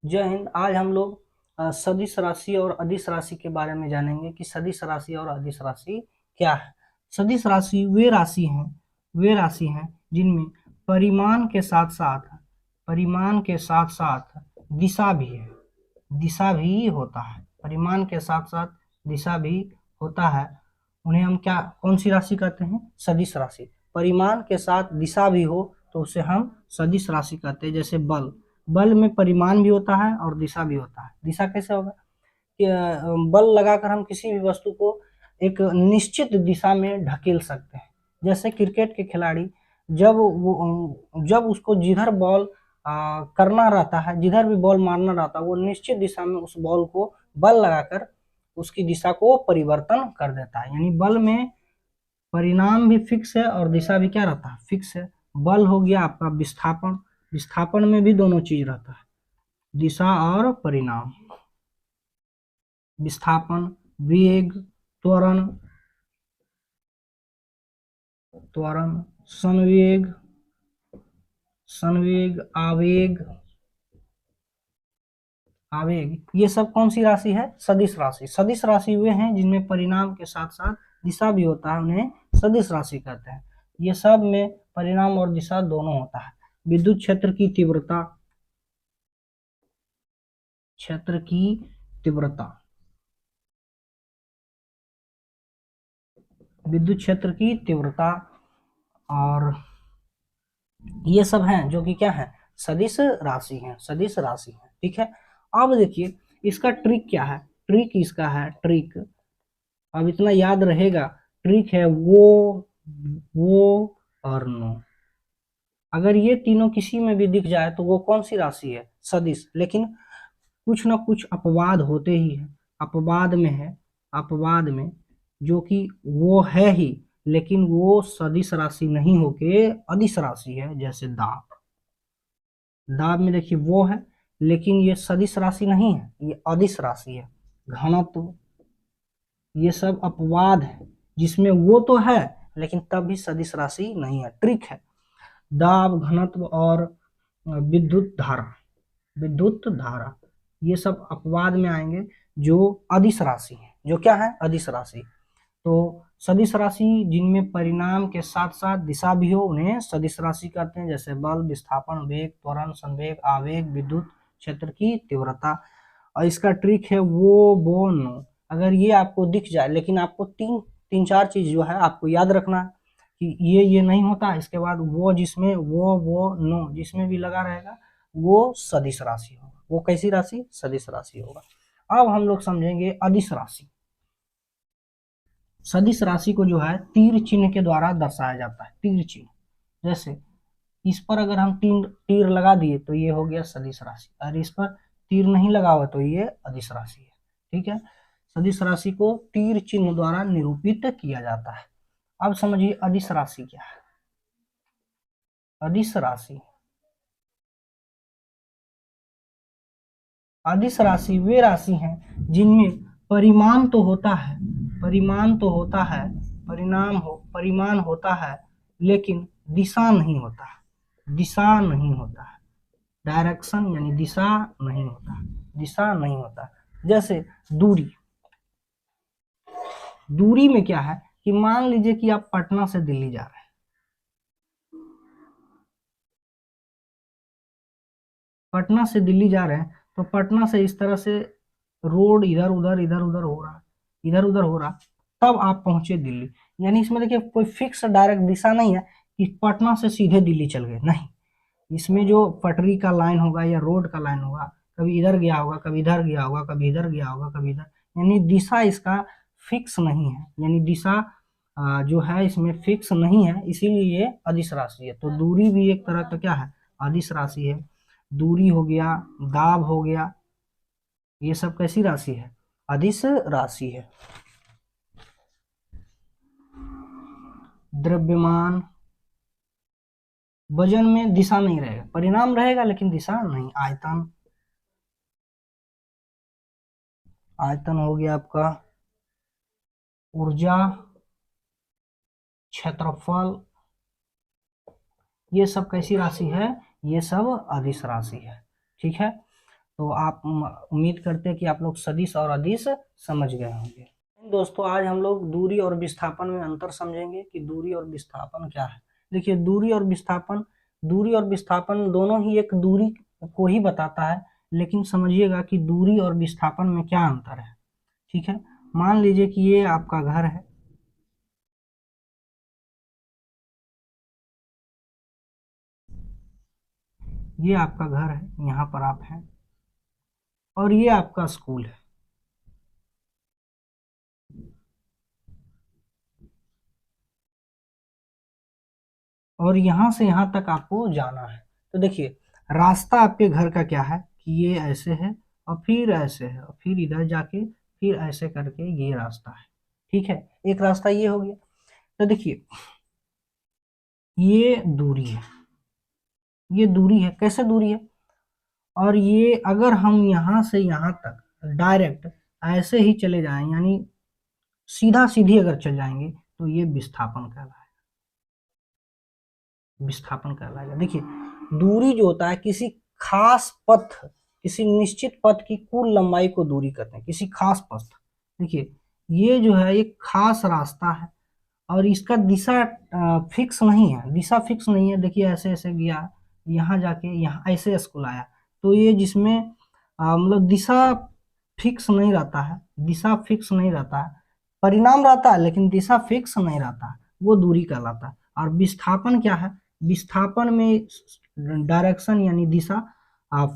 जय हिंद। आज हम लोग सदिश राशि और अदिश राशि के बारे में जानेंगे कि सदिश राशि और अदिश राशि क्या है। सदिश राशि वे राशि हैं जिनमें परिमाण के साथ साथ दिशा भी होता है। परिमाण के साथ साथ दिशा भी होता है। उन्हें हम कौन सी राशि कहते हैं? सदिश राशि। परिमाण के साथ दिशा भी हो तो उसे हम सदिश राशि कहते हैं। जैसे बल में परिमाण भी होता है और दिशा भी होता है। दिशा कैसे होगा कि बल लगाकर हम किसी भी वस्तु को एक निश्चित दिशा में ढकेल सकते हैं। जैसे क्रिकेट के खिलाड़ी जब उसको जिधर बॉल करना रहता है, जिधर भी बॉल मारना रहता है, वो निश्चित दिशा में उस बॉल को बल लगाकर उसकी दिशा को परिवर्तन कर देता है। यानी बल में परिणाम भी फिक्स है और दिशा भी क्या रहता है? फिक्स है। बल हो गया आपका विस्थापन, विस्थापन में भी दोनों चीज रहता है, दिशा और परिणाम। विस्थापन, वेग, त्वरण, संवेग, आवेग, ये सब कौन सी राशि है? सदिश राशि। सदिश राशि वे हैं जिनमें परिणाम के साथ साथ दिशा भी होता है, उन्हें सदिश राशि कहते हैं। ये सब में परिणाम और दिशा दोनों होता है। विद्युत क्षेत्र की तीव्रता, विद्युत क्षेत्र की तीव्रता और ये सब हैं जो कि क्या है? सदिश राशि हैं, सदिश राशि है। ठीक है। अब देखिए इसका ट्रिक क्या है? ट्रिक अब इतना याद रहेगा। ट्रिक है वो और नो। अगर ये तीनों किसी में भी दिख जाए तो वो कौन सी राशि है? सदिश। लेकिन कुछ ना कुछ अपवाद होते ही है। अपवाद में जो कि वो है ही, लेकिन वो सदिश राशि नहीं होके अदिश राशि है। जैसे दाब में देखिए वो है, लेकिन ये सदिश राशि नहीं है, ये अदिश राशि है। घनत्व, ये सब अपवाद है जिसमें वो तो है लेकिन तब भी सदिश राशि नहीं है। ट्रिक है। दाब, घनत्व और विद्युत धारा ये सब अपवाद में आएंगे जो अदिश राशि है। जो क्या है? अदिश राशि। तो सदिश राशि जिनमें परिणाम के साथ साथ दिशा भी हो उन्हें सदिश राशि कहते हैं। जैसे बल, विस्थापन, वेग, त्वरण, संवेग, आवेग, विद्युत क्षेत्र की तीव्रता। और इसका ट्रिक है वो नो। अगर ये आपको दिख जाए, लेकिन आपको तीन चार चीज जो है आपको याद रखना है कि ये नहीं होता। इसके बाद वो जिसमें वो नो जिसमें भी लगा रहेगा वो सदिश राशि होगा। वो कैसी राशि? सदिश राशि होगा। अब हम लोग समझेंगे अदिश राशि। सदिश राशि को जो है तीर चिन्ह के द्वारा दर्शाया जाता है। तीर चिन्ह, जैसे इस पर अगर हम तीर लगा दिए तो ये हो गया सदिश राशि, और इस पर तीर नहीं लगा हुआ तो ये अदिश राशि है। ठीक है। सदिश राशि को तीर चिन्ह द्वारा निरूपित किया जाता है। अब समझिए अदिश राशि क्या है। अदिश राशि वे राशि हैं जिनमें परिमाण तो होता है, परिमाण होता है, लेकिन दिशा नहीं होता है। डायरेक्शन यानी दिशा नहीं होता। जैसे दूरी में क्या है कि मान लीजिए कि आप पटना से दिल्ली जा रहे हैं। तो पटना से इस तरह से रोड इधर उधर हो रहा, तब आप पहुंचे दिल्ली। यानी इसमें देखिए कोई फिक्स डायरेक्ट दिशा नहीं है कि पटना से सीधे दिल्ली चल गए, नहीं। इसमें जो पटरी का लाइन होगा या रोड का लाइन होगा, कभी इधर गया होगा, कभी इधर गया होगा, कभी इधर गया होगा, कभी इधर, यानी दिशा इसका फिक्स नहीं है। यानी दिशा जो है इसमें फिक्स नहीं है, इसीलिए ये अदिश राशि है। तो दूरी भी एक तरह का क्या है? अदिश राशि है। दूरी हो गया, दाब हो गया, ये सब कैसी राशि है? अदिश राशि है। द्रव्यमान, वजन में दिशा नहीं रहेगा, परिणाम रहेगा लेकिन दिशा नहीं। आयतन हो गया आपका। ऊर्जा, क्षेत्रफल, ये सब कैसी राशि है? ये सब अदिश राशि है। ठीक है। तो आप उम्मीद करते हैं कि आप लोग सदिश और अदिश समझ गए होंगे। दोस्तों आज हम लोग दूरी और विस्थापन में अंतर समझेंगे कि दूरी और विस्थापन क्या है। देखिए दूरी और विस्थापन दोनों ही एक दूरी को ही बताता है, लेकिन समझिएगा कि दूरी और विस्थापन में क्या अंतर है। ठीक है, मान लीजिए कि ये आपका घर है, ये आपका घर है, यहाँ पर आप हैं, और ये आपका स्कूल है। और यहाँ से यहाँ तक आपको जाना है। तो देखिए रास्ता आपके घर का क्या है कि ये ऐसे है और फिर ऐसे है और फिर इधर जाके फिर ऐसे करके ये रास्ता है। ठीक है, एक रास्ता ये हो गया। तो देखिए ये दूरी है, ये दूरी है, कैसे दूरी है, और ये अगर हम यहाँ से यहाँ तक डायरेक्ट ऐसे ही चले जाएं, यानी सीधा सीधी अगर चल जाएंगे तो ये विस्थापन कहलाएगा। देखिए दूरी जो होता है किसी खास पथ, किसी निश्चित पथ की कुल लंबाई को दूरी कहते हैं, किसी खास पथ। देखिए ये जो है एक खास रास्ता है और इसका दिशा फिक्स नहीं है, दिशा फिक्स नहीं है। देखिए ऐसे ऐसे गया, यहाँ जाके यहाँ ऐसे स्कूल आया, तो ये जिसमें मतलब दिशा फिक्स नहीं रहता है, दिशा फिक्स नहीं रहता है, परिणाम रहता है लेकिन दिशा फिक्स नहीं रहता है, वो दूरी कहलाता है। और विस्थापन क्या है, विस्थापन में डायरेक्शन यानी दिशा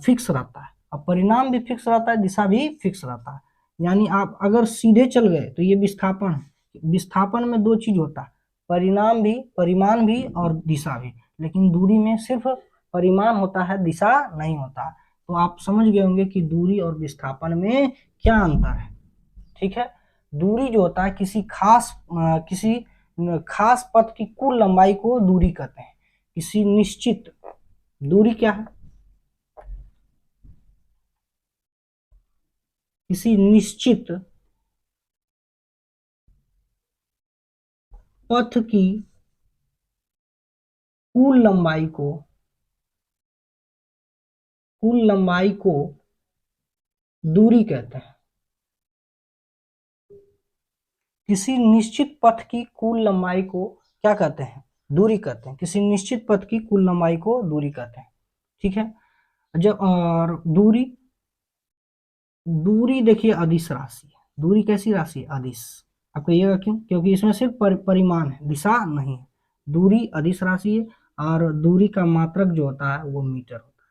फिक्स रहता है और परिणाम भी फिक्स रहता है, दिशा भी फिक्स रहता है। यानी आप अगर सीधे चल गए तो ये विस्थापन है। विस्थापन में दो चीज होता है, परिमाण भी और दिशा भी, लेकिन दूरी में सिर्फ परिमाण होता है, दिशा नहीं होता है। तो आप समझ गए होंगे कि दूरी और विस्थापन में क्या अंतर है। ठीक है, दूरी जो होता है किसी खास पथ की कुल लंबाई को दूरी कहते हैं। किसी निश्चित दूरी क्या है, किसी निश्चित पथ की कुल लंबाई को दूरी कहते हैं। किसी निश्चित पथ की कुल लंबाई को क्या कहते हैं, दूरी कहते हैं। किसी निश्चित पथ की कुल लंबाई को दूरी कहते हैं। ठीक है, जब और दूरी दूरी देखिए अदिश राशि है। दूरी कैसी राशि है, अदिश। आप कहिएगा क्यों, क्योंकि इसमें सिर्फ परिमाण है, दिशा नहीं है। दूरी अदिश राशि है और दूरी का मात्रक जो होता है वो मीटर होता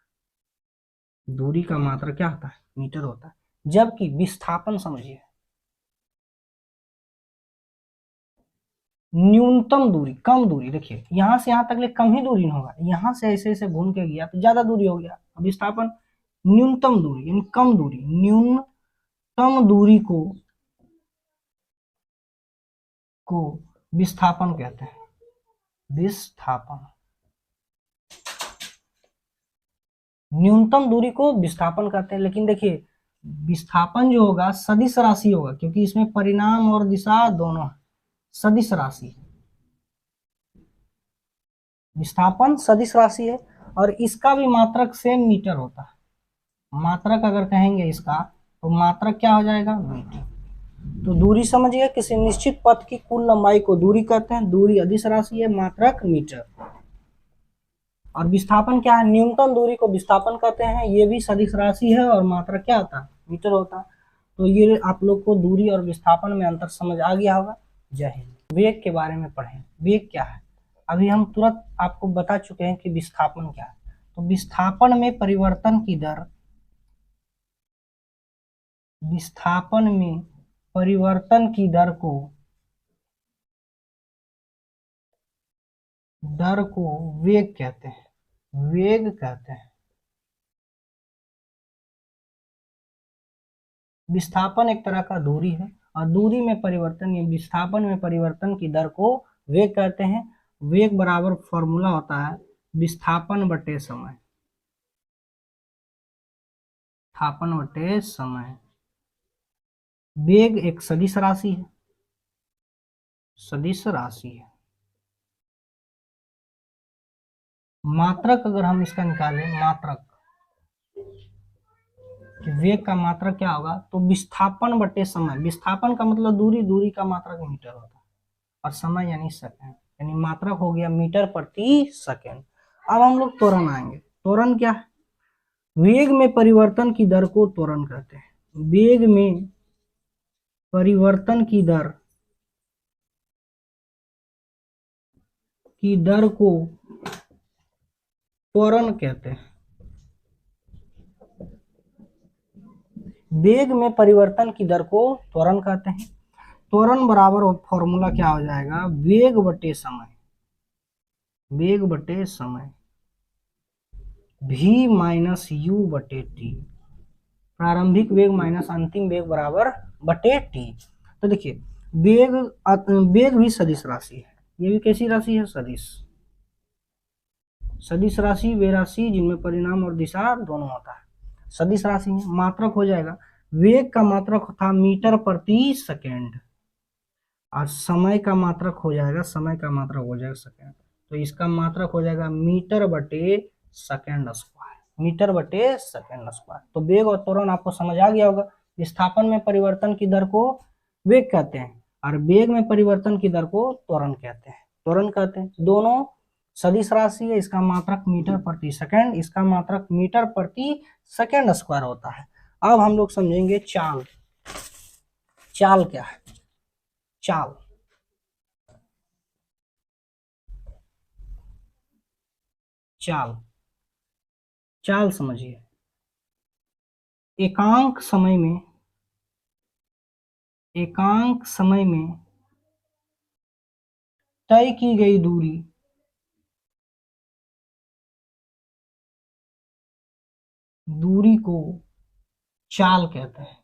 है। दूरी का मात्रक क्या होता है, मीटर होता है। जबकि विस्थापन समझिए न्यूनतम दूरी, कम दूरी। देखिए यहाँ से यहाँ तक ले कम ही दूरी होगा, यहाँ से ऐसे ऐसे घूम के गया तो ज्यादा दूरी हो गया। विस्थापन न्यूनतम दूरी यानी कम दूरी, न्यूनतम दूरी को विस्थापन कहते हैं। विस्थापन, न्यूनतम दूरी को विस्थापन कहते हैं। लेकिन देखिए विस्थापन जो होगा सदिश राशि होगा, क्योंकि इसमें परिणाम और दिशा दोनों है। सदिश राशि, विस्थापन सदिश राशि है और इसका भी मात्रक सेम मीटर होता है। मात्रक अगर कहेंगे इसका तो मात्रक क्या हो जाएगा, मीटर। तो दूरी समझिए किसी निश्चित पथ की कुल लंबाई को दूरी कहते हैं। दूरी अदिश राशि है, मात्रक मीटर। और विस्थापन क्या है, न्यूनतम दूरी को विस्थापन कहते हैं। ये भी सदिश राशि है और मात्रक क्या होता है, मीटर होता है। तो ये आप लोग को दूरी और विस्थापन में अंतर समझ आ गया होगा। जय हिंद। वेग के बारे में पढ़ें, वेग क्या है। अभी हम तुरंत आपको बता चुके हैं कि विस्थापन क्या है। तो विस्थापन में परिवर्तन की दर, विस्थापन में परिवर्तन की दर को वेग कहते हैं, वेग कहते हैं। विस्थापन एक तरह का दूरी है और दूरी में परिवर्तन या विस्थापन में परिवर्तन की दर को वेग कहते हैं। वेग बराबर फॉर्मूला होता है विस्थापन बटे समय, विस्थापन बटे समय। वेग एक सदिश राशि है, सदिश राशि है। मात्रक अगर हम इसका निकालें, मात्रक कि वेग का मात्रक क्या होगा, तो विस्थापन बटे समय, विस्थापन का मतलब दूरी, दूरी का मात्रक मीटर होता है, और समय यानी सेकंड, यानी मात्रक हो गया मीटर प्रति सेकंड। अब हम लोग त्वरण आएंगे। त्वरण क्या है, वेग में परिवर्तन की दर को त्वरण कहते हैं। वेग में परिवर्तन की दर को त्वरण कहते हैं। वेग में परिवर्तन की दर को त्वरण कहते हैं। त्वरण बराबर फॉर्मूला क्या हो जाएगा, वेग बटे समय, वेग बटे समय v माइनस यू बटे टी, प्रारंभिक वेग माइनस अंतिम वेग बराबर बटे टी। तो देखिए वेग, वेग भी सदिश राशि है, ये भी कैसी राशि है, सदिश। सदिश राशि वे राशि जिनमें परिणाम और दिशा दोनों होता है, सदिश राशि है। मात्रक हो जाएगा, वेग का मात्रक था मीटर प्रति सेकेंड, और समय का मात्रक हो जाएगा, समय का मात्रक हो जाएगा सेकेंड, तो इसका मात्रक हो जाएगा मीटर बटे सेकेंड स्क्वायर, मीटर बटे सेकेंड स्क्वायर। तो वेग और त्वरण आपको समझ आ गया होगा। विस्थापन में परिवर्तन की दर को वेग कहते हैं, और वेग में परिवर्तन की दर को त्वरण कहते हैं, त्वरण कहते हैं। दोनों सदिश राशि है, इसका मात्रक मीटर प्रति सेकेंड, इसका मात्रक मीटर प्रति सेकेंड स्क्वायर होता है। अब हम लोग समझेंगे चाल। चाल क्या है, चाल, चाल, चाल समझिए। एकांक समय में, एकांक समय में तय की गई दूरी, दूरी को चाल कहते हैं।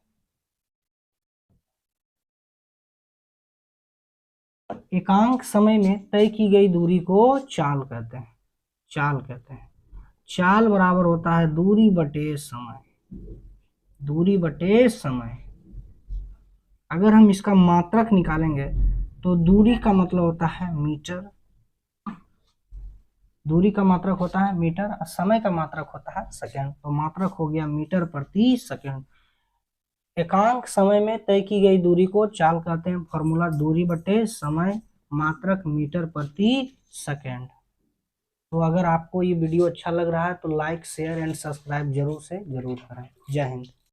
एकांक समय में तय की गई दूरी को चाल कहते हैं, चाल कहते हैं। चाल बराबर होता है दूरी बटे समय, दूरी बटे समय। अगर हम इसका मात्रक निकालेंगे तो दूरी का मतलब होता है मीटर, दूरी का मात्रक होता है मीटर, और समय का मात्रक होता है सेकेंड, तो मात्रक हो गया मीटर प्रति सेकेंड। एकांक समय में तय की गई दूरी को चाल कहते हैं। फॉर्मूला दूरी बटे समय, मात्रक मीटर प्रति सेकेंड। तो अगर आपको ये वीडियो अच्छा लग रहा है तो लाइक शेयर एंड सब्सक्राइब जरूर से जरूर करें। जय हिंद।